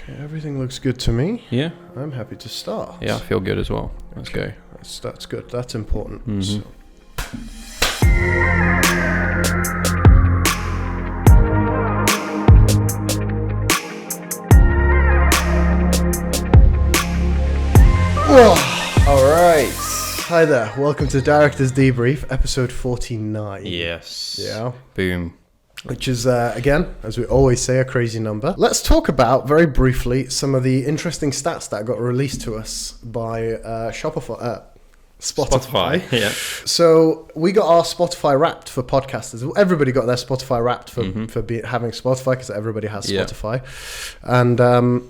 Everything looks good to me. Yeah. I'm happy to start. Yeah, I feel good as well. Let's go. That's good. That's important. Mhm. So. All right. Hi there. Welcome to Director's Debrief, episode 49. Yes. Yeah. Boom. Which is, again, as we always say, a crazy number. Let's talk about, very briefly, some of the interesting stats that got released to us by Spotify. Yeah. So we got our Spotify Wrapped for podcasters. Everybody got their Spotify Wrapped for having Spotify, because everybody has Spotify. Yeah. And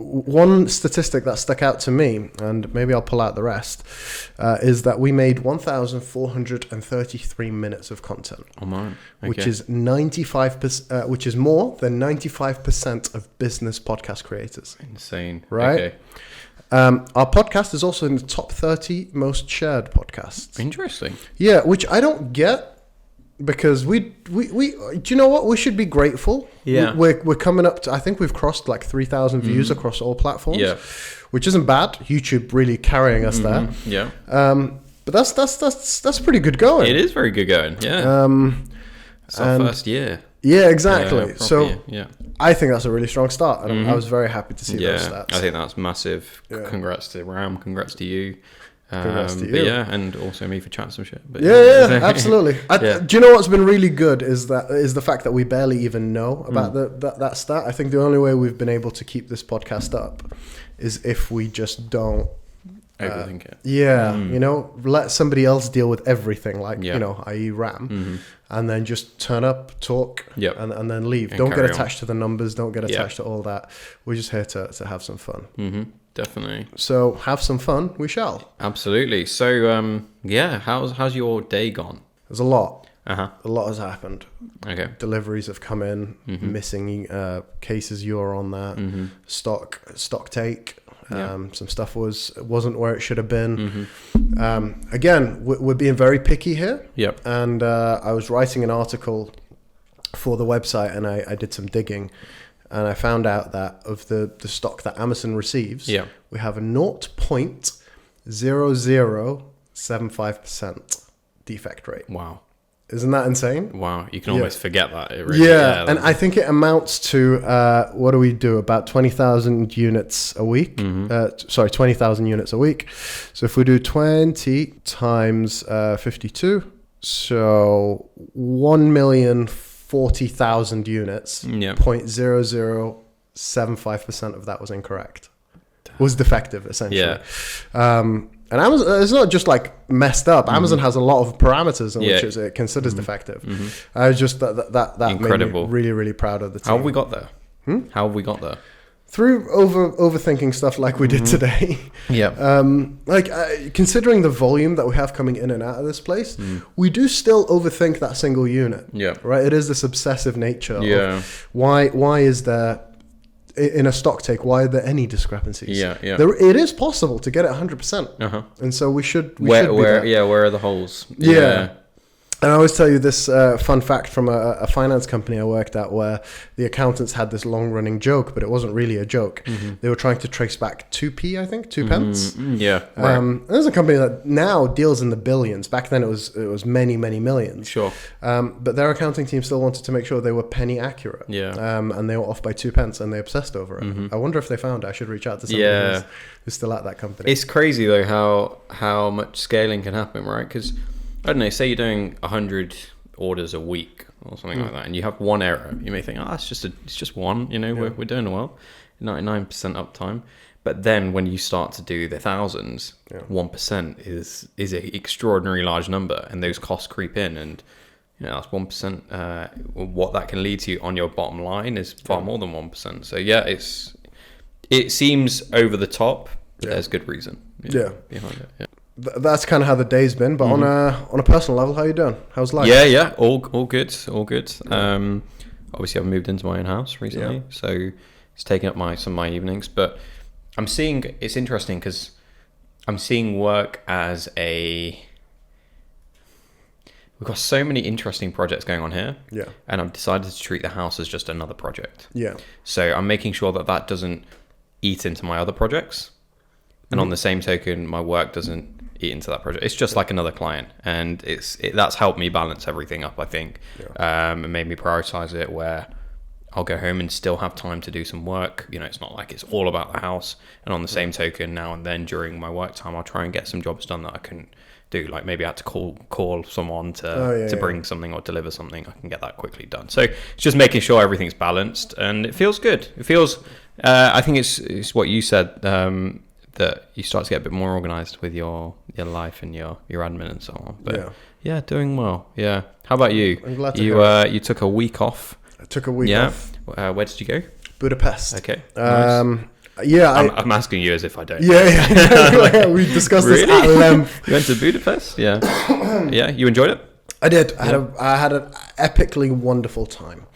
one statistic that stuck out to me, and maybe I'll pull out the rest, is that we made 1,433 minutes of content. Oh man. Okay. Which is 95%, which is more than 95% of business podcast creators. Insane. Right? Okay. Our podcast is also in the top 30 most shared podcasts. Interesting. Yeah, which I don't get, because we do you know what? We should be grateful. Yeah. We're coming up to, I think we've crossed like 3,000 views across all platforms. Yeah. Which isn't bad. YouTube really carrying us there. Yeah. But that's pretty good going. It is very good going. Yeah. It's our first year. Yeah, exactly. Yeah, so yeah. I think that's a really strong start, and I was very happy to see those stats. I think that's massive. Yeah. Congrats to Ram. Congrats to you. Congrats to you. But yeah, and also me for chatting some shit. But yeah, absolutely. Yeah. Do you know what's been really good is the fact that we barely even know about that stat. I think the only way we've been able to keep this podcast up is if we just don't overthink it. Yeah, let somebody else deal with everything, like i.e. Ram, and then just turn up, talk, and then leave. Don't get attached to the numbers. Don't get attached to all that. We're just here to have some fun. Definitely. So have some fun. We shall. Absolutely. So how's your day gone? There's a lot. A lot has happened. Okay. Deliveries have come in. Missing cases. You're on that. Stock take. Some stuff wasn't where it should have been. Again, we're being very picky here. Yep. And I was writing an article for the website, and I did some digging, and I found out that of the stock that Amazon receives, we have a 0.0075% defect rate. Wow. Isn't that insane? Wow, you can almost forget that. And I think it amounts to, what do we do, about 20,000 units a week? 20,000 units a week. So if we do 20 times 52, so 1,040,000 units, 0.0075% of that was incorrect. Was defective, essentially. Yeah. And Amazon, it's not just like messed up. Amazon has a lot of parameters in which it considers defective. Just that incredible. Made me really, really proud of the team. How have we got there? How have we got there? Through overthinking stuff like we did today. Yeah. Considering the volume that we have coming in and out of this place, we do still overthink that single unit. Yeah. Right. It is this obsessive nature. Yeah. Of why is there, in a stock take, why are there any discrepancies? Yeah. It is possible to get it 100%. And so we should where are the holes? Yeah. And I always tell you this fun fact from a finance company I worked at, where the accountants had this long-running joke, but it wasn't really a joke. They were trying to trace back 2p, I think, 2 pence. Yeah. Right. There's a company that now deals in the billions. Back then it was many, many millions. Sure. But their accounting team still wanted to make sure they were penny accurate. Yeah. And they were off by 2 pence, and they obsessed over it. I wonder if they found it. I should reach out to somebody who's still at that company. It's crazy though how much scaling can happen, right? Because I don't know, say you're doing 100 orders a week or something like that, and you have one error. You may think, it's just one, we're doing well, 99% uptime. But then when you start to do the thousands, 1% is an extraordinarily large number, and those costs creep in, and that's 1%. What that can lead to on your bottom line is far more than 1%. So it seems over the top, but there's good reason behind it. Yeah. That's kind of how the day's been, but on a personal level, how you doing? How's life? Yeah, all good. Obviously I've moved into my own house recently, so it's taking up some of my evenings. But it's interesting because I'm seeing work as we've got so many interesting projects going on here. Yeah. And I've decided to treat the house as just another project. Yeah. So I'm making sure that doesn't eat into my other projects. And on the same token, my work doesn't eat into that project. It's just like another client. And that's helped me balance everything up, I think. Yeah. It made me prioritize it where I'll go home and still have time to do some work. You know, it's not like it's all about the house. And on the same token, now and then during my work time, I'll try and get some jobs done that I can do. Like maybe I had to call someone to bring something or deliver something. I can get that quickly done. So it's just making sure everything's balanced, and it feels good. It feels, I think it's what you said, that you start to get a bit more organized with your life and your admin and so on. But yeah, doing well. Yeah. How about you? I'm glad to hear it. You took a week off. I took a week off. Where did you go? Budapest. Okay. Nice. Yeah, I'm asking you as if I don't. Yeah. We discussed this at length. You went to Budapest? Yeah. Yeah, you enjoyed it? I did. I had an epically wonderful time.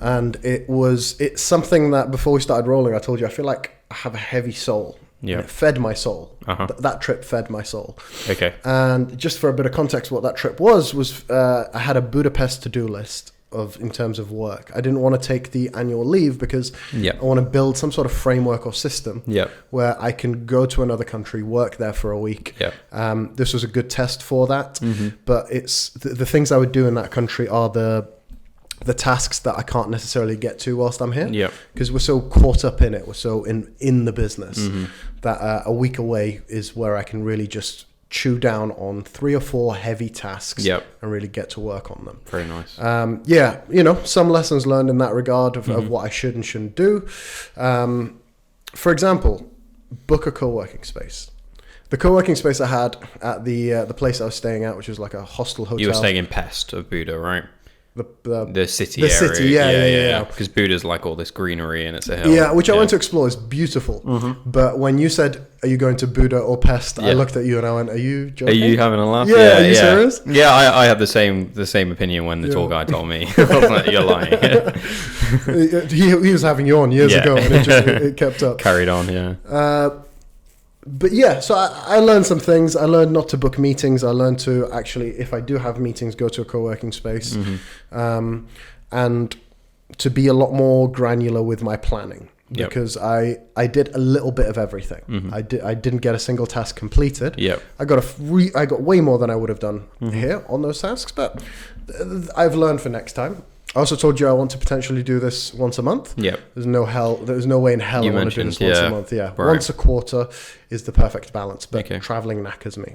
And it's something that before we started rolling, I told you, I feel like I have a heavy soul. Yeah. It fed my soul. That trip fed my soul. Okay. And just for a bit of context, what that trip was I had a Budapest to-do list in terms of work. I didn't want to take the annual leave because I want to build some sort of framework or system where I can go to another country, work there for a week. This was a good test for that. But it's the things I would do in that country are the tasks that I can't necessarily get to whilst I'm here. Because we're so caught up in it. We're so in the business that a week away is where I can really just chew down on 3 or 4 heavy tasks and really get to work on them. Very nice. Some lessons learned in that regard of what I should and shouldn't do. For example, book a co-working space. The co-working space I had at the place I was staying at, which was like a hostel hotel. You were staying in Pest of Buda, right? The city area. City, yeah. Because Buda's like all this greenery and it's a hill. Yeah, which I went to explore. It's beautiful. But when you said, "Are you going to Buda or Pest?" I looked at you and I went, "Are you joking? Are you having a laugh?" Yeah, are you serious? Yeah, I had the same opinion when the tour guide told me. I was like, "You're lying." he was having you on years ago, and it kept up. Carried on, yeah. But yeah, so I learned some things. I learned not to book meetings. I learned to actually, if I do have meetings, go to a co-working space, and to be a lot more granular with my planning because I did a little bit of everything. I didn't get a single task completed. I got way more than I would have done here on those tasks, but I've learned for next time. I also told you I want to potentially do this once a month. There's no way in hell I want to do this once a month. Right. Once a quarter is the perfect balance, but traveling knackers me.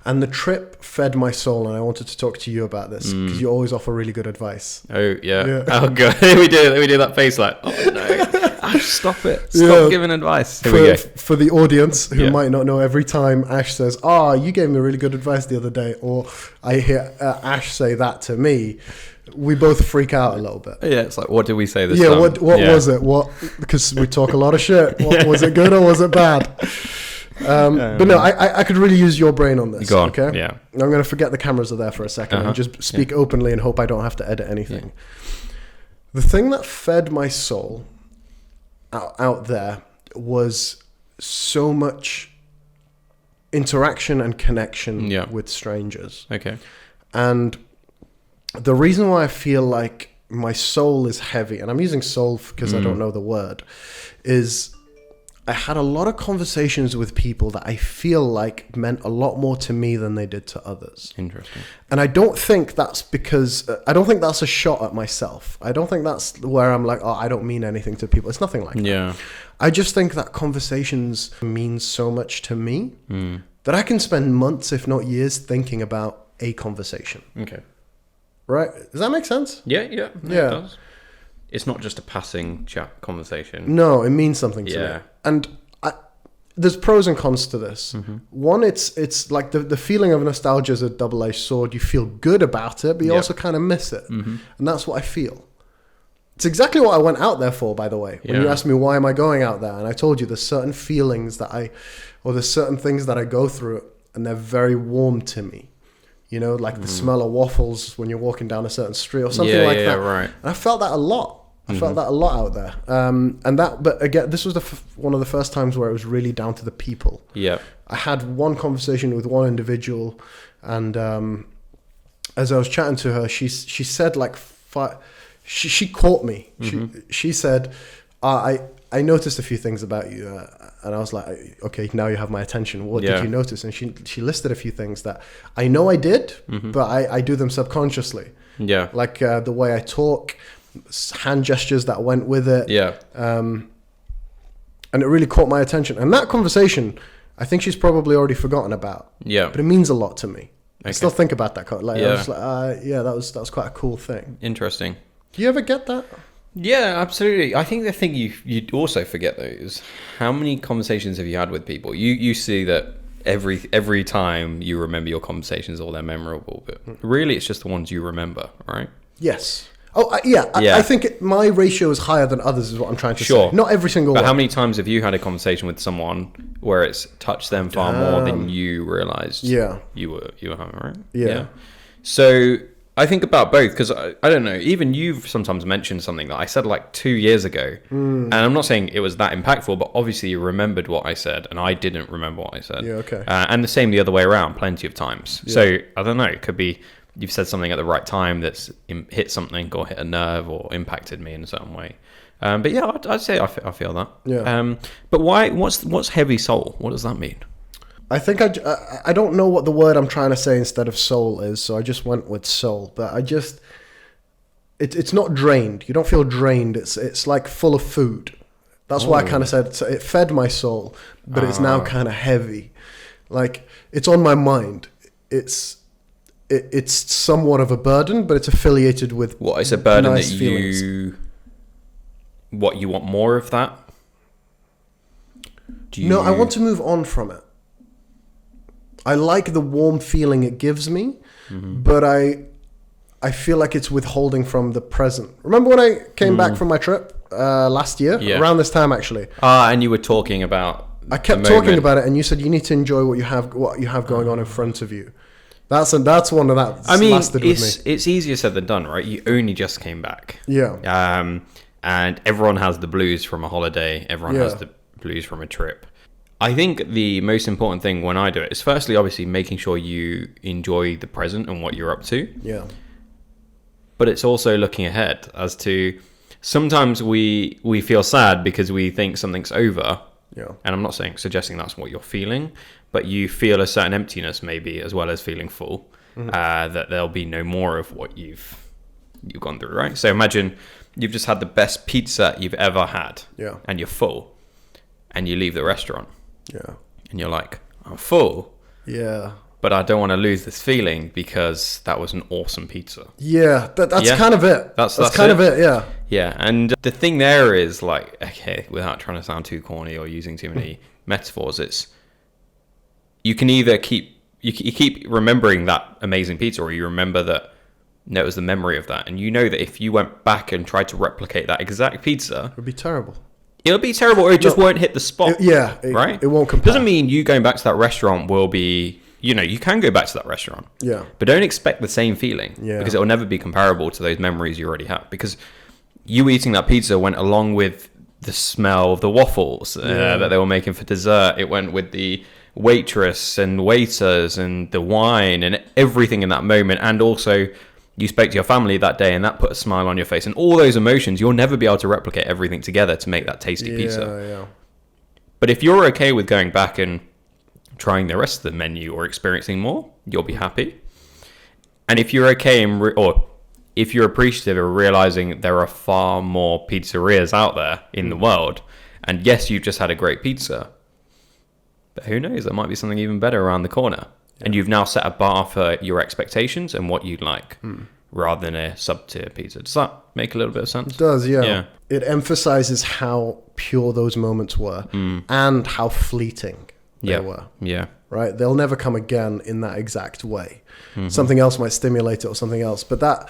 And the trip fed my soul, and I wanted to talk to you about this because you always offer really good advice. Oh yeah. Oh god, we do that face like, oh no, Ash, stop it, stop giving advice. For the audience who might not know, every time Ash says, you gave me really good advice the other day, or I hear Ash say that to me, we both freak out a little bit. Yeah, it's like, what did we say this time? What was it? Because we talk a lot of shit. Was it good or was it bad? But no, I could really use your brain on this. Go on. Okay. Yeah. I'm going to forget the cameras are there for a second and just speak openly and hope I don't have to edit anything. The thing that fed my soul out there was so much interaction and connection with strangers. Okay. And the reason why I feel like my soul is heavy, and I'm using soul because I don't know the word, is I had a lot of conversations with people that I feel like meant a lot more to me than they did to others. Interesting. And I don't think that's because, I don't think that's a shot at myself. I don't think that's where I'm like, I don't mean anything to people. It's nothing like that. I just think that conversations mean so much to me that I can spend months, if not years, thinking about a conversation. Okay. Right? Does that make sense? Yeah. It does. It's not just a passing chat conversation. No, it means something to me. And there's pros and cons to this. One, it's like the feeling of nostalgia is a double-edged sword. You feel good about it, but you also kind of miss it. And that's what I feel. It's exactly what I went out there for, by the way. When you asked me, why am I going out there? And I told you there's certain feelings there's certain things that I go through, and they're very warm to me. You know, like the smell of waffles when you're walking down a certain street or something like that. Right. And I felt that a lot. I felt that a lot out there. But again, this was one of the first times where it was really down to the people. I had one conversation with one individual, and as I was chatting to her, she said like she caught me. She said, I noticed a few things about you, and I was like, okay, now you have my attention. What did you notice? And she listed a few things that I know I did, but I do them subconsciously. Yeah, like the way I talk, hand gestures that went with it. Yeah, and it really caught my attention. And that conversation, I think she's probably already forgotten about. Yeah, but it means a lot to me. Okay. I still think about that. Like, I was like, that was quite a cool thing. Interesting. Do you ever get that? Yeah, absolutely. I think the thing you also forget though is how many conversations have you had with people? You see that every time you remember your conversations, all they're memorable, but really it's just the ones you remember, right? Yes. Oh, I think my ratio is higher than others is what I'm trying to say. Not every single one. But how many times have you had a conversation with someone where it's touched them far more than you realised you were having, right? Yeah. So I think about both because I don't know, even you've sometimes mentioned something that I said like 2 years ago, and I'm not saying it was that impactful, but obviously you remembered what I said and I didn't remember what I said. Yeah, okay. And the same the other way around plenty of times. Yeah. So I don't know, it could be you've said something at the right time that's hit something or hit a nerve or impacted me in a certain way. But yeah, I'd say I feel that. Yeah. But why? What's heavy soul? What does that mean? I think I don't know what the word I'm trying to say instead of soul is, so I just went with soul. But it's not drained. You don't feel drained. It's like full of food. That's why I kind of said so it fed my soul, but it's now kind of heavy. Like it's on my mind. It's somewhat of a burden, but it's affiliated with what is a burden nice that feelings. you want more of that? No, I want to move on from it. I like the warm feeling it gives me, but I feel like it's withholding from the present. Remember when I came back from my trip last year? Yeah. Around this time, actually. And you were talking about I kept talking about it, and you said you need to enjoy what you have going on in front of you. That's one of that. I mean, lasted with me. It's easier said than done, right? You only just came back. Yeah. And everyone has the blues from a holiday. Everyone has the blues from a trip. I think the most important thing when I do it is firstly, obviously, making sure you enjoy the present and what you're up to. Yeah. But it's also looking ahead as to sometimes we feel sad because we think something's over. Yeah. And I'm not suggesting that's what you're feeling, but you feel a certain emptiness maybe as well as feeling full, that there'll be no more of what you've gone through, right? So imagine you've just had the best pizza you've ever had, and you're full, and you leave the restaurant, and you're like, I'm full, but I don't want to lose this feeling because that was an awesome pizza. Yeah, that's kind of it. That's kind of it, yeah. Yeah, and the thing there is like, okay, without trying to sound too corny or using too many metaphors, it's you can either keep remembering that amazing pizza, or you remember that it was the memory of that, and you know that if you went back and tried to replicate that exact pizza, it would be terrible. It'll be terrible, or it just won't hit the spot. Right? It won't compare. Doesn't mean you going back to that restaurant will be. You can go back to that restaurant. Yeah. But don't expect the same feeling. Yeah. Because it will never be comparable to those memories you already have. Because you eating that pizza went along with the smell of the waffles that they were making for dessert. It went with the waitress and waiters and the wine and everything in that moment. And also, you spoke to your family that day and that put a smile on your face. And all those emotions, you'll never be able to replicate everything together to make that tasty pizza. Yeah. But if you're okay with going back and trying the rest of the menu or experiencing more, you'll be happy. And if you're okay or if you're appreciative of realizing there are far more pizzerias out there in the world, and yes, you've just had a great pizza, but who knows, there might be something even better around the corner. And you've now set a bar for your expectations and what you'd like, rather than a sub-tier pizza. Does that make a little bit of sense? It does, yeah. It emphasizes how pure those moments were and how fleeting they were. Yeah. Right? They'll never come again in that exact way. Something else might stimulate it or something else. But that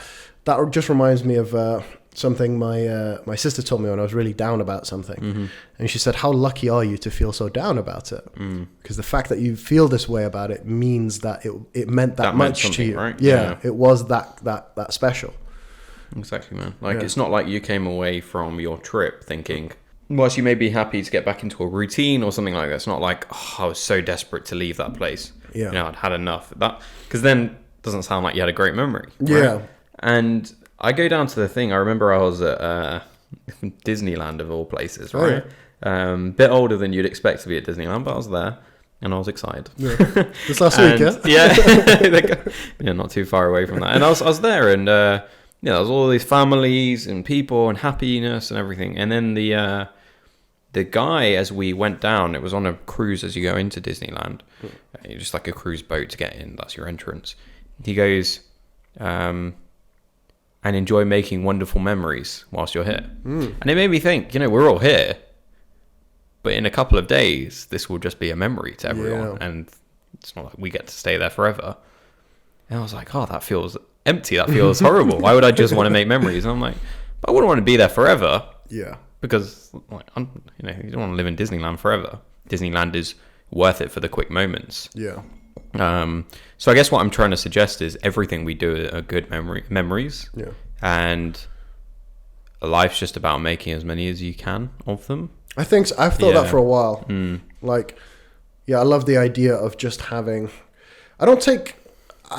just reminds me of something my sister told me when I was really down about something. And she said, how lucky are you to feel so down about it? Because the fact that you feel this way about it means that it meant that much to you. Right? Yeah, it was that special. Exactly, man. It's not like you came away from your trip thinking, whilst you may be happy to get back into a routine or something like that, it's not like, I was so desperate to leave that place. I'd had enough. Because then doesn't sound like you had a great memory. Right? Yeah. And I go down to the thing. I remember I was at Disneyland of all places, right? Bit older than you'd expect to be at Disneyland, but I was there and I was excited. Yeah. This last week, yeah, not too far away from that. And I was there, and there was all these families and people and happiness and everything. And then the guy, as we went down, it was on a cruise as you go into Disneyland, just like a cruise boat to get in. That's your entrance. He goes, and enjoy making wonderful memories whilst you're here. And it made me think, we're all here, but in a couple of days, this will just be a memory to everyone. Yeah. And it's not like we get to stay there forever. And I was like, oh, that feels empty. That feels horrible. Why would I just want to make memories? And I'm like, but I wouldn't want to be there forever. Yeah. Because, you don't want to live in Disneyland forever. Disneyland is worth it for the quick moments. Yeah. So I guess what I'm trying to suggest is everything we do are good memories. Yeah. And life's just about making as many as you can of them. I think so. I've thought that for a while. Like, I love the idea of just having. I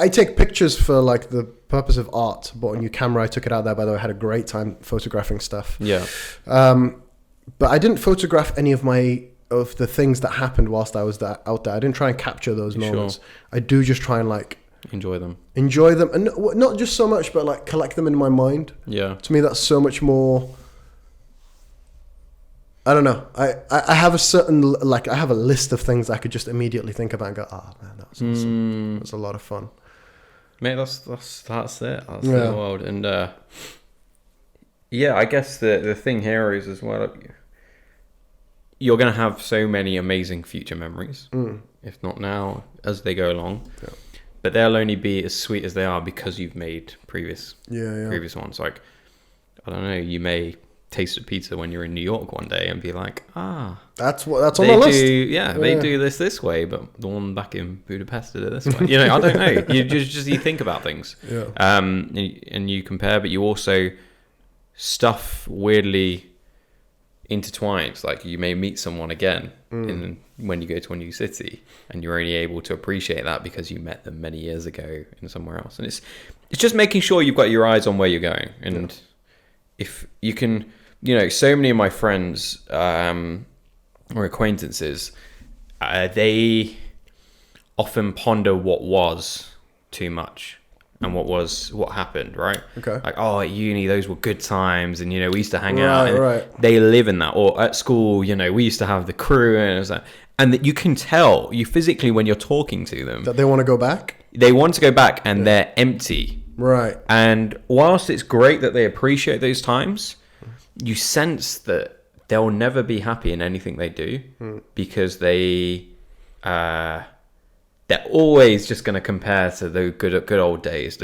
take pictures for like the purpose of art. Bought a new camera. I took it out there. By the way, I had a great time photographing stuff. Yeah. But I didn't photograph any of the things that happened whilst I was out there. I didn't try and capture those moments. Sure. I do just try and like enjoy them, and not just so much, but like collect them in my mind. Yeah. To me, that's so much more. I don't know. I have a certain, like, I have a list of things I could just immediately think about and go, oh man, that was awesome. It was a lot of fun. Mate, that's it. That's the world. And I guess the thing here is as well, you're going to have so many amazing future memories, if not now, as they go along. Yeah. But they'll only be as sweet as they are because you've made previous ones. Like, I don't know, you may taste a pizza when you're in New York one day and be like, that's on the list. They do this way, but the one back in Budapest did it this way. I don't know. You think about things, and you compare, but you also stuff weirdly intertwines. Like you may meet someone again when you go to a new city, and you're only able to appreciate that because you met them many years ago in somewhere else. And it's just making sure you've got your eyes on where you're going, and if you can. So many of my friends or acquaintances, they often ponder what was too much and what happened, right? Okay. Like, at uni, those were good times, and we used to hang out. And they live in that. Or at school, we used to have the crew, and it was like, and that you can tell you physically when you're talking to them that they want to go back. They want to go back, and they're empty. Right. And whilst it's great that they appreciate those times, you sense that they'll never be happy in anything they do because they're always just going to compare to the good old days,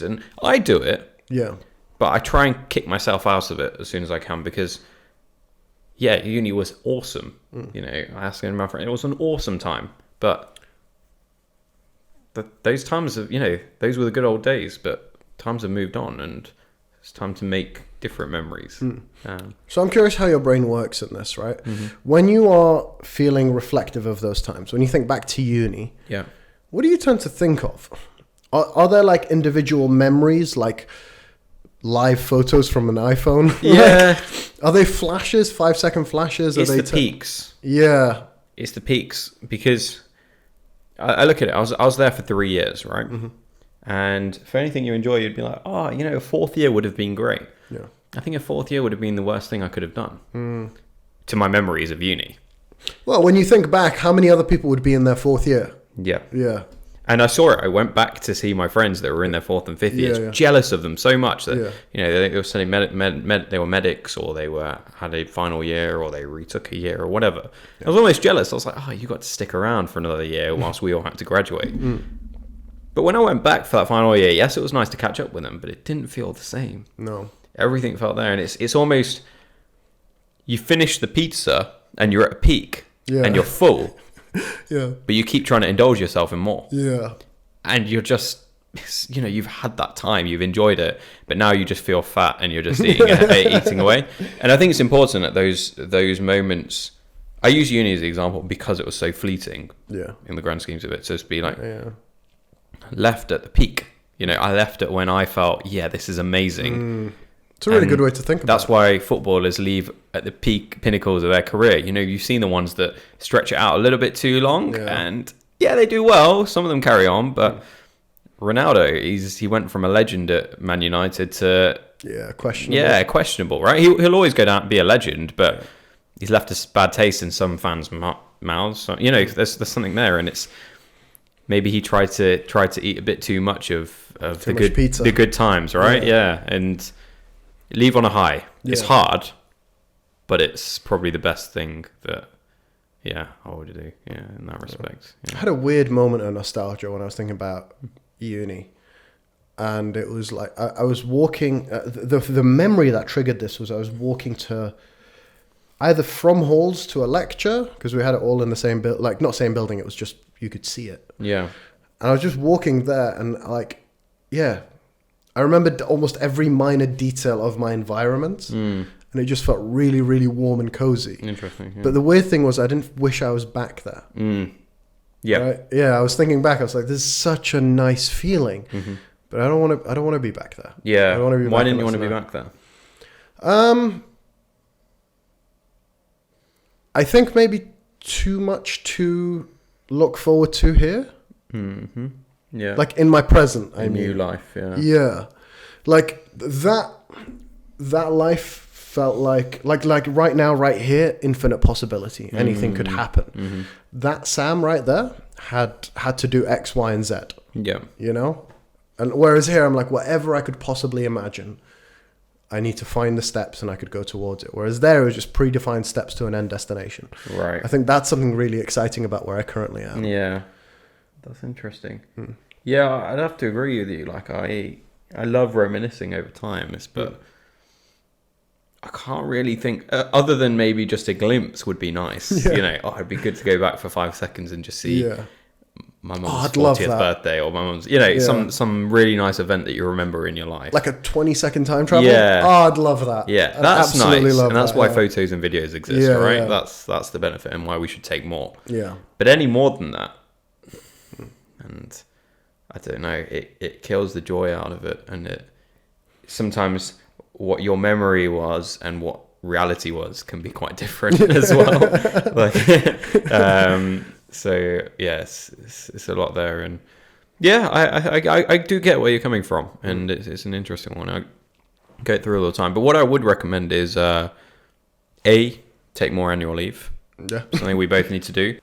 And I do it. Yeah. But I try and kick myself out of it as soon as I can because, uni was awesome. I asked my friend, it was an awesome time. But those times of, those were the good old days, but times have moved on and it's time to make different memories. So I'm curious how your brain works in this, right? When you are feeling reflective of those times, when you think back to uni, what do you tend to think of? Are there like individual memories, like live photos from an iPhone? Yeah. Are they flashes, 5-second flashes? It's the peaks. Yeah. It's the peaks because I look at it. I was there for 3 years, right? And for anything you enjoy, you'd be like, a fourth year would have been great. Yeah. I think a fourth year would have been the worst thing I could have done to my memories of uni. Well, when you think back, how many other people would be in their fourth year? Yeah. Yeah. And I saw it. I went back to see my friends that were in their fourth and fifth years, jealous of them so much that, they were studying they were medics or they had a final year or they retook a year or whatever. I was almost jealous. I was like, you got to stick around for another year whilst we all had to graduate. But when I went back for that final year, yes, it was nice to catch up with them, but it didn't feel the same. No. Everything felt there. And it's almost, you finish the pizza and you're at a peak and you're full. But you keep trying to indulge yourself in more. Yeah. And you're just, you've had that time, you've enjoyed it, but now you just feel fat and you're just eating away. And I think it's important at those moments. I use uni as an example because it was so fleeting in the grand schemes of it. So to be like, left at the peak. You know, I left it when I felt, yeah, this is amazing. It's a really good way to think about it. That's why footballers leave at the pinnacles of their career. You know, you've seen the ones that stretch it out a little bit too long, and they do well. Some of them carry on, but Ronaldo, he went from a legend at Man United to questionable. Yeah, questionable, right? He'll always go down and be a legend, but he's left a bad taste in some fans' mouths. So, you know, there's something there, and it's maybe he tried to eat a bit too much of the good times, right? Yeah, and leave on a high. It's hard, but it's probably the best thing that I would do. Yeah, in that respect. Yeah. I had a weird moment of nostalgia when I was thinking about uni, and it was like I was walking. The memory that triggered this was I was walking to either from halls to a lecture, because we had it all in the same building, like not same building. It was just you could see it. Yeah, and I was just walking there, and I remembered almost every minor detail of my environment, and it just felt really, really warm and cozy. Interesting. Yeah. But the weird thing was I didn't wish I was back there. Yeah. Right? Yeah, I was thinking back. I was like, "This is such a nice feeling," but I don't want to be back there. Yeah. I don't want to be Why back didn't you want to be back there? I think maybe too much to look forward to here. Yeah. Like in my present, I mean. New life, yeah. Yeah. Like that life felt like right now, right here, infinite possibility. Anything could happen. That Sam right there had to do X, Y, and Z. Yeah. You know? And whereas here I'm like, whatever I could possibly imagine, I need to find the steps and I could go towards it. Whereas there it was just predefined steps to an end destination. Right. I think that's something really exciting about where I currently am. Yeah. That's interesting. Yeah, I'd have to agree with you. Like I love reminiscing over time, but I can't really think other than maybe just a glimpse would be nice. Yeah. You know, it'd be good to go back for 5 seconds and just see my mum's 40th birthday or my mum's, some really nice event that you remember in your life. Like a 20-second time travel? Yeah. Oh, I'd love that. Yeah, I'd that's nice. Love and that's that, why photos and videos exist, right? Yeah. That's the benefit and why we should take more. Yeah. But any more than that, and I don't know, it kills the joy out of it, and it sometimes what your memory was and what reality was can be quite different as well. So yes, it's a lot there, and I do get where you're coming from, and it's an interesting one. I go through all the time, but what I would recommend is take more annual leave. Yeah, something we both need to do.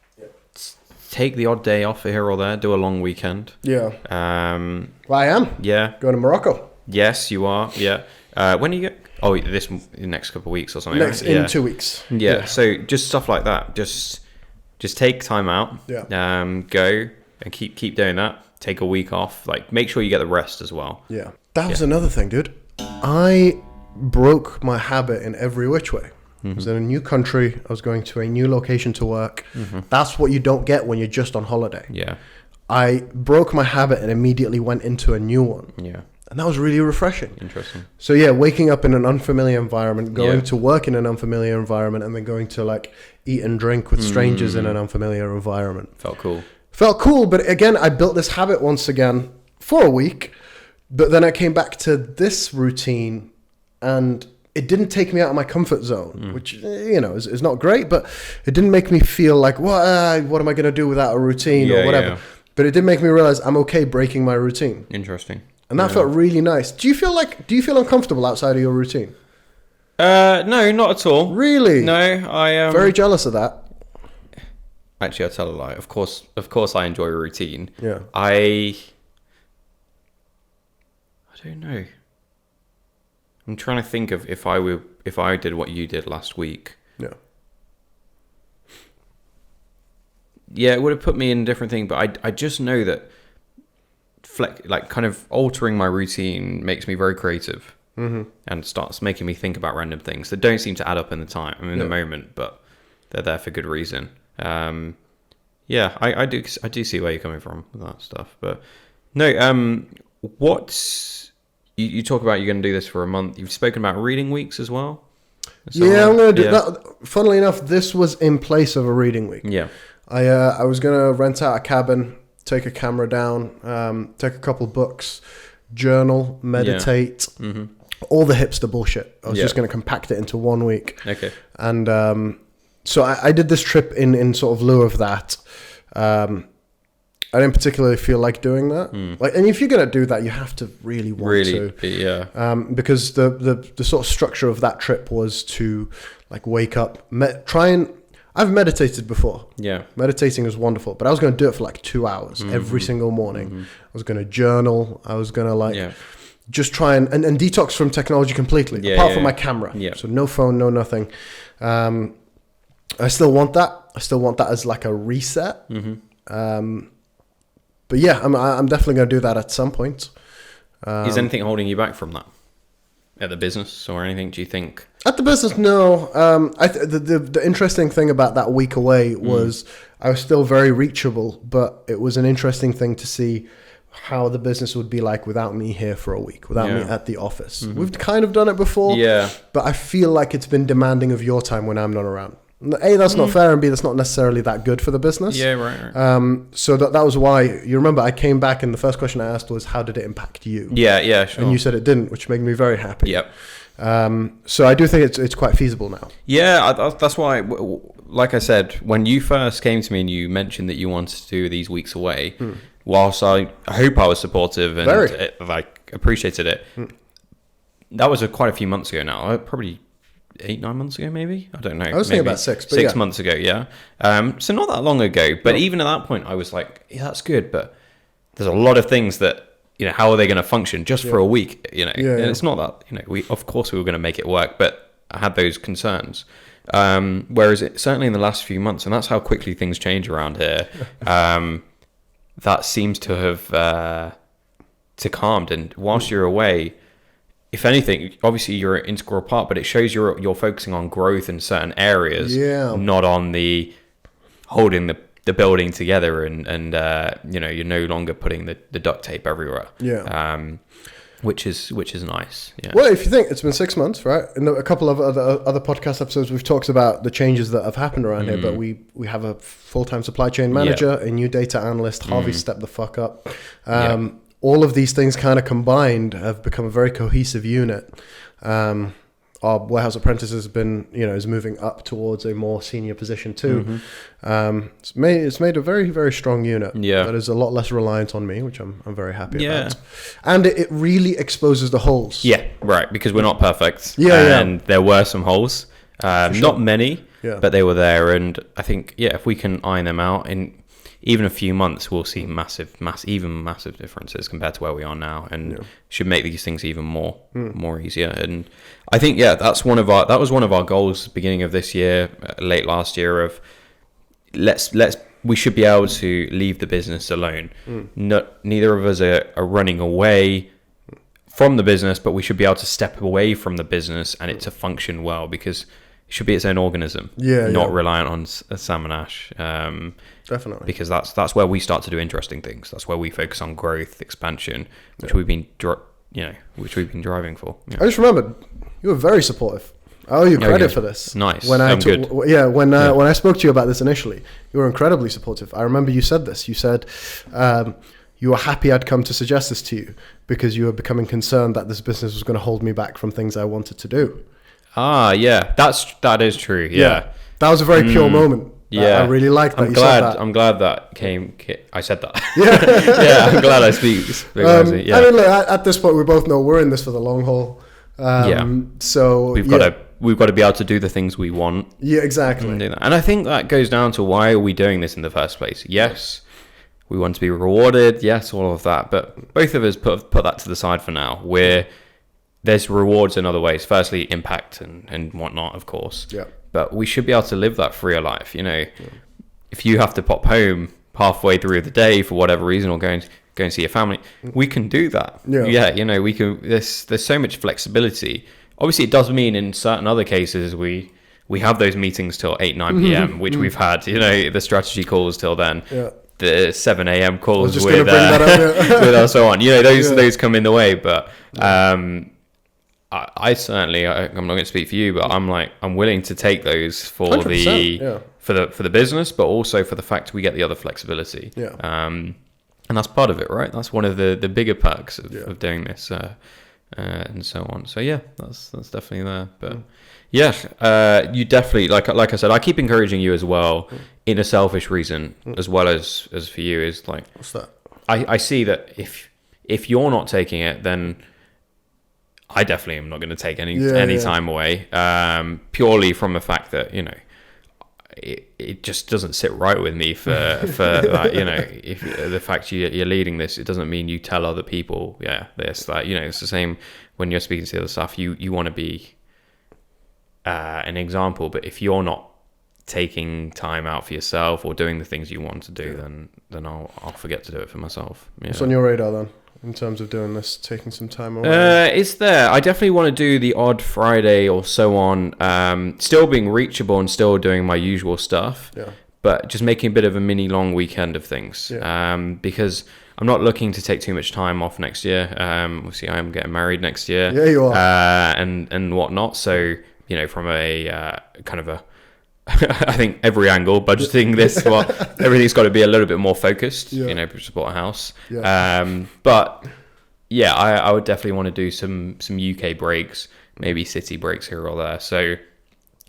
Take the odd day off here or there. Do a long weekend. Yeah. Well, I am. Yeah. Going to Morocco. Yes, you are. Yeah. When are you get? Oh, the next couple of weeks or something. In 2 weeks. Yeah. So just stuff like that. Just take time out. Yeah. Go and keep doing that. Take a week off. Like make sure you get the rest as well. Yeah. That was another thing, dude. I broke my habit in every which way. I was in a new country. I was going to a new location to work. That's what you don't get when you're just on holiday. Yeah. I broke my habit and immediately went into a new one. Yeah. And that was really refreshing. Interesting. So yeah, waking up in an unfamiliar environment, going to work in an unfamiliar environment, and then going to like eat and drink with strangers in an unfamiliar environment. Felt cool. But again, I built this habit once again for a week, but then I came back to this routine and it didn't take me out of my comfort zone, which, is not great, but it didn't make me feel like, what am I going to do without a routine or whatever. Yeah. But it did make me realize I'm okay breaking my routine. Interesting. And that felt really nice. Do you feel uncomfortable outside of your routine? No, not at all. Really? No, I am very jealous of that. Actually, I'll tell a lie. Of course I enjoy a routine. Yeah. I don't know. I'm trying to think of if I did what you did last week. Yeah. Yeah, it would have put me in a different thing, but I just know that kind of altering my routine makes me very creative and starts making me think about random things that don't seem to add up in the moment, but they're there for good reason. I do see where you're coming from with that stuff, but no. You talk about you're going to do this for a month. You've spoken about reading weeks as well. Yeah, I'm going to do that. Funnily enough, this was in place of a reading week. Yeah. I was going to rent out a cabin take a camera down, take a couple books, journal, meditate, all the hipster bullshit. I was just going to compact it into 1 week. Okay. And so I did this trip in sort of lieu of that. I didn't particularly feel like doing that. Like, and if you're going to do that, you have to really want to. Because the sort of structure of that trip was to like wake up, I've meditated before. Yeah. Meditating was wonderful, but I was going to do it for like 2 hours every single morning. I was going to journal. I was going to just try and detox from technology completely, apart from my camera. Yeah. So no phone, no nothing. I still want that. I still want that as like a reset. But yeah, I'm definitely going to do that at some point. Is anything holding you back from that? At the business or anything, do you think? At the business, no. The interesting thing about that week away was I was still very reachable, but it was an interesting thing to see how the business would be like without me here for a week, without me at the office. We've kind of done it before, but I feel like it's been demanding of your time when I'm not around. A, that's not fair, and B, that's not necessarily that good for the business. Yeah, right. So that was why, you remember, I came back and the first question I asked was, how did it impact you? Yeah, sure. And you said it didn't, which made me very happy. Yep. So I do think it's quite feasible now. Yeah, that's why, like I said, when you first came to me and you mentioned that you wanted to do these weeks away, whilst I hope I was supportive and appreciated it, that was quite a few months ago now. Probably 8-9 months ago, maybe. I don't know. I was thinking about 6, but 6 months ago. Yeah. So not that long ago, but even at that point, I was like, yeah, that's good, but there's a lot of things that, how are they going to function just for a week? And it's not that, of course we were going to make it work, but I had those concerns. Whereas certainly in the last few months, and that's how quickly things change around here, that seems to have calmed. And whilst you're away, if anything, obviously you're an integral part, but it shows you're focusing on growth in certain areas, not on the holding the building together, and you're no longer putting the duct tape everywhere. Which is nice. Yeah. Well, if you think it's been 6 months, right? In a couple of other podcast episodes, we've talked about the changes that have happened around here, but we have a full-time supply chain manager, a new data analyst. Harvey stepped the fuck up. All of these things kind of combined have become a very cohesive unit. Our warehouse apprentice has been, is moving up towards a more senior position too. It's made a very, very strong unit that is a lot less reliant on me, which I'm very happy about. And it really exposes the holes. Yeah, right, because we're not perfect. And there were some holes. Not many, but they were there. And I think, if we can iron them out in even a few months, we'll see massive differences compared to where we are now, and should make these things even more easier. And I think that was one of our goals beginning of this year, late last year, of we should be able to leave the business alone. Neither of us are running away from the business, but we should be able to step away from the business and it to function well, because it should be its own organism, not reliant on Sam and Ash. Definitely, because that's where we start to do interesting things. That's where we focus on growth, expansion, which we've been driving for. I just remembered you were very supportive. I owe you credit for this. Nice. When I spoke to you about this initially, you were incredibly supportive. I remember you said this. You said you were happy I'd come to suggest this to you because you were becoming concerned that this business was going to hold me back from things I wanted to do. That is true. Yeah. That was a very pure moment. I really like that. I'm glad that I said that. I'm glad I speak. I mean, look, at this point, we both know we're in this for the long haul. So we've got to be able to do the things we want. Yeah, exactly. And I think that goes down to, why are we doing this in the first place? Yes, we want to be rewarded. Yes, all of that. But both of us put that to the side for now. There's rewards in other ways. Firstly, impact and whatnot, of course. Yeah. But we should be able to live that freer life. If you have to pop home halfway through the day for whatever reason, or go and see your family, we can do that. We can. There's so much flexibility. Obviously, it does mean in certain other cases we have those meetings till 8-9 p.m., which we've had. The strategy calls till then. Yeah. The 7 a.m. calls with us so on. Those come in the way, but. I certainly, I'm not going to speak for you, but I'm willing to take those for the business, but also for the fact we get the other flexibility. And that's part of it, right? That's one of the bigger perks of doing this, and so on. So yeah, that's definitely there. But you definitely, like I said, I keep encouraging you as well, in a selfish reason, as well as for you, is like, what's that? I see that if you're not taking it, then I definitely am not going to take any time away, purely from the fact that, you know, it just doesn't sit right with me for like, you know, if the fact you're leading this, it doesn't mean you tell other people this, like, you know, it's the same when you're speaking to the other staff. You want to be an example, but if you're not taking time out for yourself or doing the things you want to do, then I'll forget to do it for myself. What's on your radar then, in terms of doing this, taking some time away? It's there. I definitely want to do the odd Friday or so on, still being reachable and still doing my usual stuff, but just making a bit of a mini long weekend of things, because I'm not looking to take too much time off next year. Obviously I am getting married next year, you are, and whatnot, so, you know, from a kind of a I think every angle, budgeting this, well, everything's got to be a little bit more focused, you know, to support a house. But yeah, I would definitely want to do some UK breaks, maybe city breaks here or there. So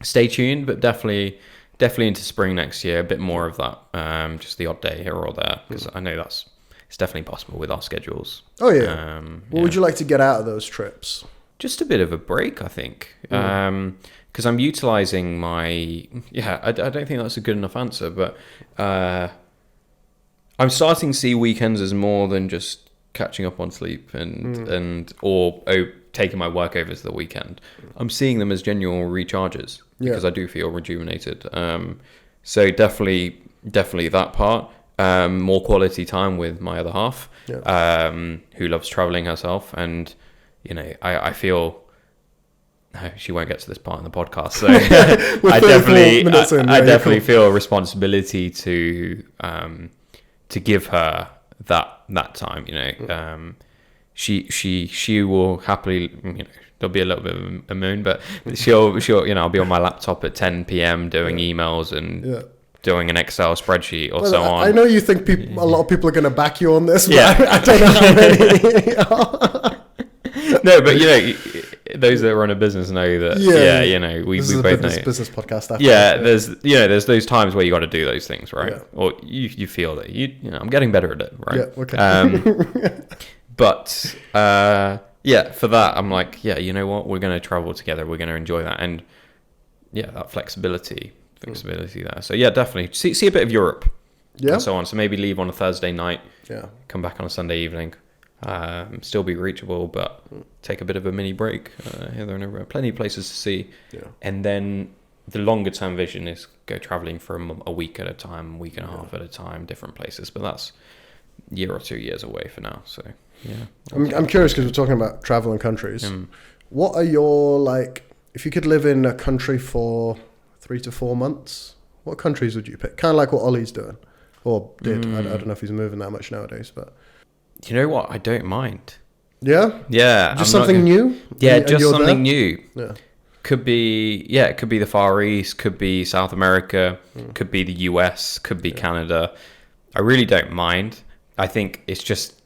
stay tuned, but definitely into spring next year, a bit more of that, just the odd day here or there, because I know it's definitely possible with our schedules. Oh yeah. What would you like to get out of those trips? Just a bit of a break, I think. Because I'm utilising my... I don't think that's a good enough answer, but I'm starting to see weekends as more than just catching up on sleep or taking my work over to the weekend. I'm seeing them as genuine recharges, because I do feel rejuvenated. So definitely that part. More quality time with my other half, who loves travelling herself, and, you know, I feel... No, she won't get to this part in the podcast. So I definitely feel a responsibility to give her that time. You know, she will happily. You know, there'll be a little bit of a moon, but she'll you know, I'll be on my laptop at 10 p.m. doing emails and doing an Excel spreadsheet or so on. I know you think a lot of people are going to back you on this, but I don't know how many. No, but you know, those that run a business know that. You know, we both know. Business podcast. There's those times where you got to do those things, right? Or you feel that you know, I'm getting better at it, right? Yeah. Okay. But for that, I'm like, you know what? We're going to travel together. We're going to enjoy that, and that flexibility there. So definitely see a bit of Europe, and so on. So maybe leave on a Thursday night. Come back on a Sunday evening. Still be reachable, but take a bit of a mini break. There are plenty of places to see, and then the longer term vision is go traveling for a week at a time, week and a half at a time, different places. But that's a year or 2 years away for now. So I'm curious, because we're talking about travel and countries. What are your, like, if you could live in a country for 3 to 4 months, what countries would you pick? Kind of like what Ollie's doing, or did. I don't know if he's moving that much nowadays, but. You know what? I don't mind. Yeah? Yeah. Just something new? Yeah, just something new. Yeah. Could be the Far East, could be South America, could be the US, could be Canada. I really don't mind. I think it's just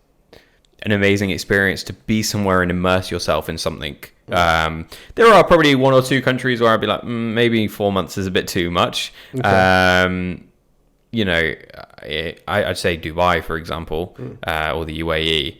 an amazing experience to be somewhere and immerse yourself in something. There are probably 1 or 2 countries where I'd be like, maybe 4 months is a bit too much. Okay. You know, I'd say Dubai, for example, or the UAE.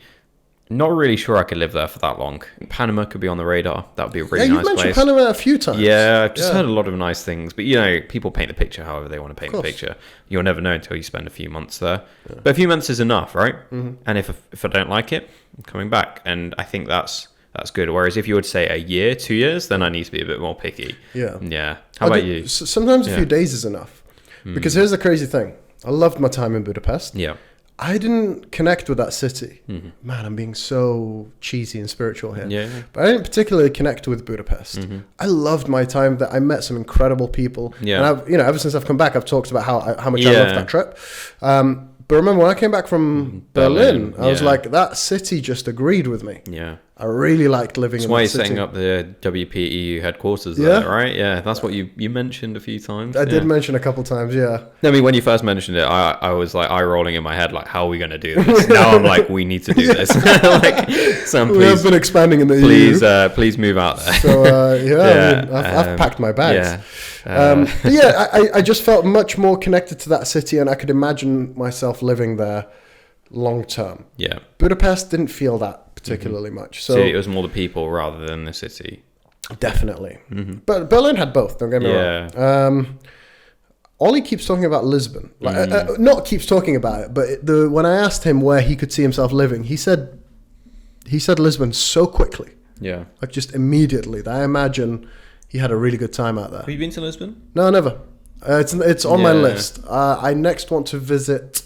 Not really sure I could live there for that long. Panama could be on the radar. That would be a really nice place. You've mentioned Panama a few times. Yeah, I've just heard a lot of nice things. But, you know, people paint the picture however they want to paint the picture. You'll never know until you spend a few months there. Yeah. But a few months is enough, right? And if I don't like it, I'm coming back. And I think that's good. Whereas if you would say a year, 2 years, then I need to be a bit more picky. Yeah. How about you? Sometimes a few days is enough. Because here's the crazy thing. I loved my time in Budapest. Yeah. I didn't connect with that city. Man, I'm being so cheesy and spiritual here. Yeah. But I didn't particularly connect with Budapest. I loved my time there. I met some incredible people. Yeah. And I've, ever since I've come back, I've talked about how much I loved that trip. But remember when I came back from Berlin, I was like, that city just agreed with me. Yeah. I really liked living That's in why that you're city. setting up the WPEU headquarters there, right? Yeah, that's what you mentioned a few times. I did mention a couple times, yeah. I mean, when you first mentioned it, I was like eye rolling in my head, like, how are we going to do this? Now I'm like, we need to do this. Like, Sam, We have been expanding in the EU. Please move out there. So, I mean, I've packed my bags. I just felt much more connected to that city, and I could imagine myself living there long term. Yeah. Budapest didn't feel that particularly much. So it was more the people rather than the city. Definitely. But Berlin had both, don't get me wrong. Ollie keeps talking about Lisbon. Not keeps talking about it, but when I asked him where he could see himself living, he said Lisbon so quickly. Yeah. Like just immediately. That I imagine he had a really good time out there. Have you been to Lisbon? No, never. It's on my list. I next want to visit.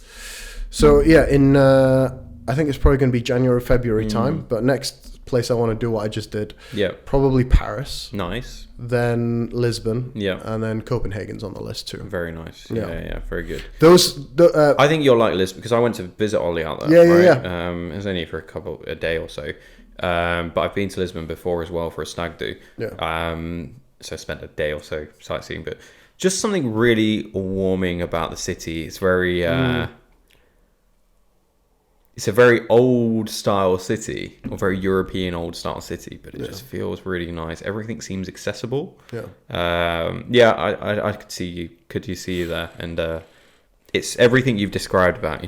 So in I think it's probably going to be January, February time. But next place I want to do what I just did. Yeah. Probably Paris. Nice. Then Lisbon. Yeah. And then Copenhagen's on the list too. Very nice. Yeah. Very good. I I think you'll like Lisbon because I went to visit Ollie out there. Yeah. It was only for a day or so. But I've been to Lisbon before as well for a stag do. Yeah. So I spent a day or so sightseeing, but just something really warming about the city. It's very, it's a very old style city, or very European old style city, but it just feels really nice. Everything seems accessible. Yeah. I could see you there, and it's everything you've described about,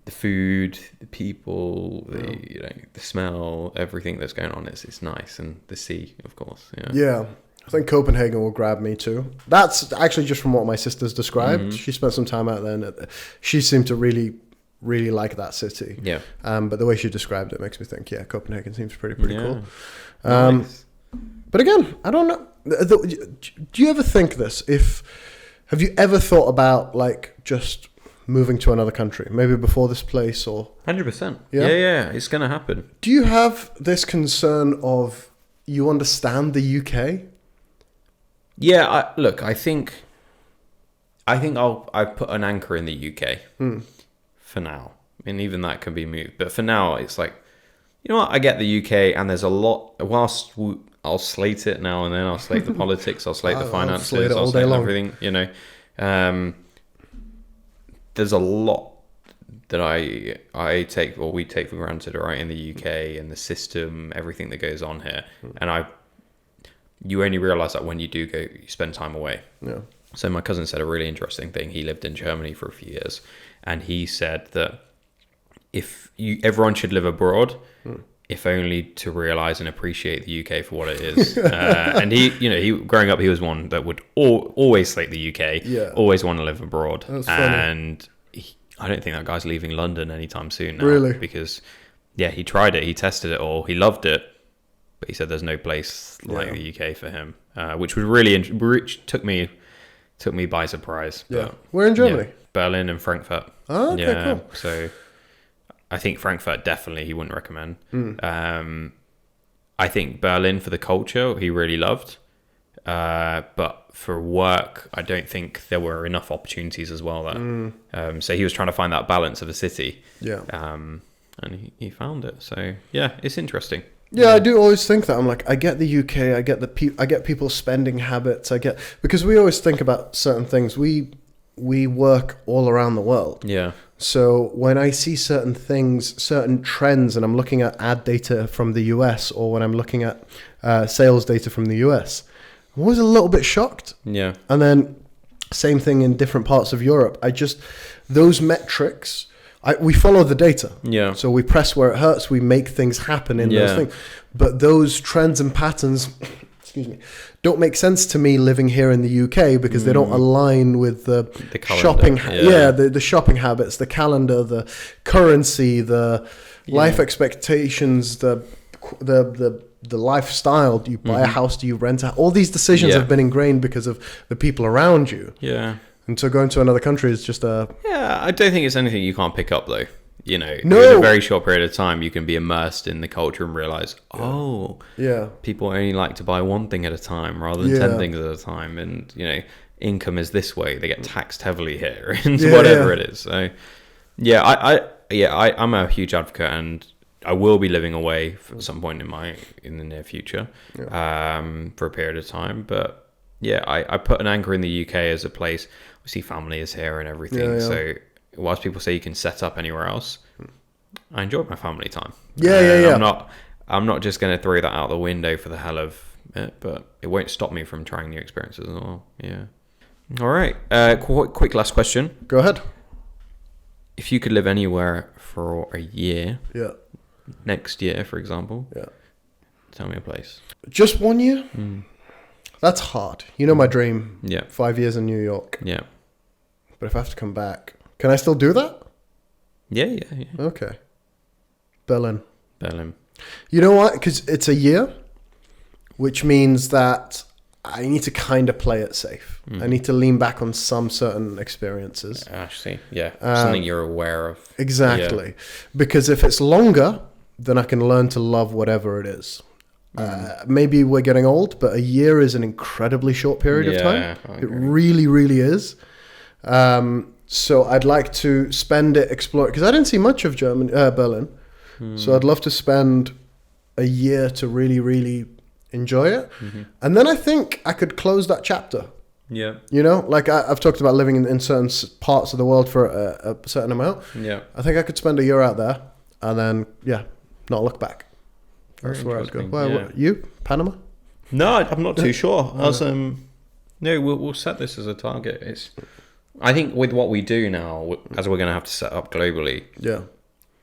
the food, the people, the smell, everything that's going on. It's nice, and the sea, of course. Yeah. I think Copenhagen will grab me too. That's actually just from what my sister's described. She spent some time out there, and she seemed to really, really like that city. Yeah. But the way she described it makes me think, Copenhagen seems pretty cool. Nice. But again, I don't know. Do you ever think this? Have you ever thought about like just moving to another country, maybe before this place or 100%? Yeah, it's gonna happen. Do you have this concern of you understand the UK? Yeah, I think I put an anchor in the UK for now. I mean, even that can be moved, but for now, it's like, you know what? I get the UK, and there's a lot. Whilst I'll slate it now and then, I'll slate the politics, I'll slate the finances, I'll slate everything. There's a lot that I take, or we take for granted, right, in the UK, and the system, everything that goes on here, and you only realise that when you do go, you spend time away. Yeah. So my cousin said a really interesting thing. He lived in Germany for a few years, and he said that everyone should live abroad, if only to realise and appreciate the UK for what it is. And he growing up, he was one that would always slate the UK, always want to live abroad. That's funny. And I don't think that guy's leaving London anytime soon now. Really? Because he tried it, he tested it all, he loved it. But he said there's no place like the UK for him, which was which took me by surprise. Yeah. But, Where in Germany? Berlin and Frankfurt. Oh, okay, cool. So I think Frankfurt definitely he wouldn't recommend. I think Berlin for the culture he really loved. But for work, I don't think there were enough opportunities as well there. So he was trying to find that balance of a city. Yeah. And he found it. So yeah, it's interesting. Yeah, I do always think that. I'm like, I get the UK, I get I get people's spending habits, because we always think about certain things. We work all around the world. Yeah. So when I see certain things, certain trends, and I'm looking at ad data from the US, or when I'm looking at sales data from the US, I'm always a little bit shocked. Yeah. And then same thing in different parts of Europe. Those metrics, we follow the data. Yeah. So we press where it hurts. We make things happen in those things. But those trends and patterns, excuse me, don't make sense to me living here in the UK because they don't align with the shopping. The shopping habits, the calendar, the currency, the life expectations, the lifestyle. Do you buy a house? Do you rent a? All these decisions have been ingrained because of the people around you. Yeah. And so going to another country is just a... Yeah, I don't think it's anything you can't pick up, though. In a very short period of time, you can be immersed in the culture and realise, people only like to buy one thing at a time rather than 10 things at a time. And, income is this way. They get taxed heavily here and whatever it is. So, I'm a huge advocate. And I will be living away at some point in the near future, for a period of time. But yeah, I put an anchor in the UK as a place. Obviously, family is here and everything. So whilst people say you can set up anywhere else, I enjoy my family time. I'm not just going to throw that out the window for the hell of it, but it won't stop me from trying new experiences as well. Yeah. All right. Quick last question. Go ahead. If you could live anywhere for a year, next year, for example, tell me a place. Just 1 year? That's hard. You know my dream. 5 years in New York. Yeah. But if I have to come back, can I still do that? Yeah. Okay. Berlin. You know what? Because it's a year, which means that I need to kind of play it safe. I need to lean back on some certain experiences. Actually, something you're aware of. Exactly. Yeah. Because if it's longer, then I can learn to love whatever it is. Maybe we're getting old, but a year is an incredibly short period of time. It really, really is. So I'd like to spend it exploring, because I didn't see much of Berlin. So I'd love to spend a year to really, really enjoy it. And then I think I could close that chapter. Yeah. You know, like I've talked about living in certain parts of the world for a certain amount. Yeah. I think I could spend a year out there and then, not look back. That's where I'd go. Well, you? Panama? No, I'm not too sure. No, we'll set this as a target. I think with what we do now, as we're going to have to set up globally,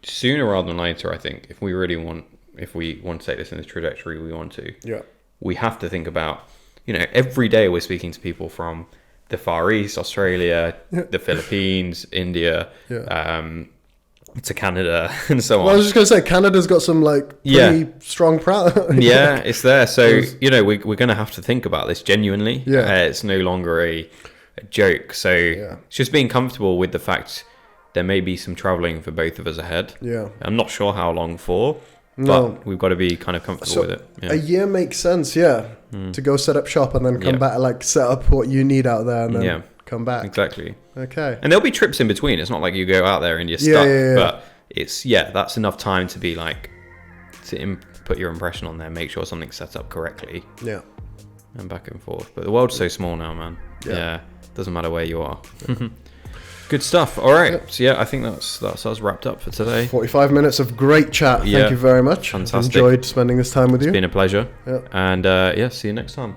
sooner rather than later, I think, if we want to take this in the trajectory we want to, we have to think about, every day we're speaking to people from the Far East, Australia, the Philippines, India, to Canada, and so on. Well, I was just going to say, Canada's got some pretty strong it's there. So, we're going to have to think about this genuinely. It's no longer a joke. So it's just being comfortable with the fact there may be some traveling for both of us ahead. I'm not sure how long for, but we've got to be kind of comfortable with it. A year makes sense, to go set up shop and then come back, set up what you need out there and then come back. Exactly. Okay. And there'll be trips in between. It's not like you go out there and you're stuck, but it's, that's enough time to be to put your impression on there, make sure something's set up correctly. Yeah. And back and forth. But the world's so small now, man. Doesn't matter where you are. Good stuff. All right. So I think that's us wrapped up for today. 45 minutes of great chat. Thank you very much. Fantastic. Enjoyed spending this time with you. It's been a pleasure. And see you next time.